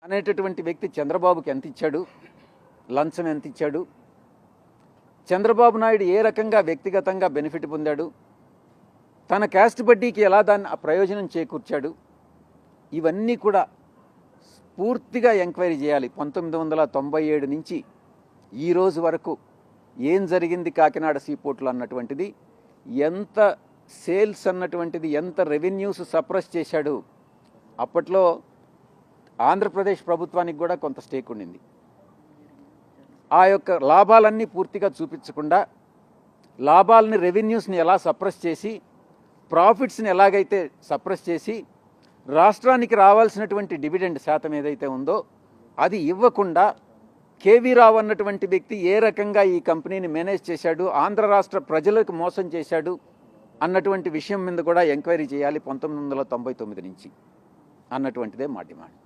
అనేటటువంటి వ్యక్తి చంద్రబాబుకి ఎంత ఇచ్చాడు, లంచం ఎంత ఇచ్చాడు, చంద్రబాబు నాయుడు ఏ రకంగా వ్యక్తిగతంగా బెనిఫిట్ పొందాడు, తన క్యాస్ట్ బడ్డీకి ఎలా దాన్ని ప్రయోజనం చేకూర్చాడు, ఇవన్నీ కూడా పూర్తిగా ఎంక్వైరీ చేయాలి. 1997 నుంచి ఈ రోజు వరకు ఏం జరిగింది కాకినాడ సీపోర్ట్లో అన్నటువంటిది, ఎంత సేల్స్ అన్నటువంటిది, ఎంత రెవెన్యూస్ సప్రెస్ చేశాడు. అప్పట్లో ఆంధ్రప్రదేశ్ ప్రభుత్వానికి కూడా కొంత స్టేక్ ఉండింది. ఆ యొక్క లాభాలన్నీ పూర్తిగా చూపించకుండా లాభాలని, రెవెన్యూస్ని ఎలా సప్రెస్ చేసి, ప్రాఫిట్స్ని ఎలాగైతే సప్రెస్ చేసి రాష్ట్రానికి రావాల్సినటువంటి డివిడెండ్ శాతం ఏదైతే ఉందో అది ఇవ్వకుండా కేవీ రావు అన్నటువంటి వ్యక్తి ఏ రకంగా ఈ కంపెనీని మేనేజ్ చేశాడు, ఆంధ్ర రాష్ట్ర ప్రజలకు మోసం చేశాడు అన్నటువంటి విషయం మీద కూడా ఎంక్వైరీ చేయాలి 1999 నుంచి అన్నటువంటిదే మా డిమాండ్.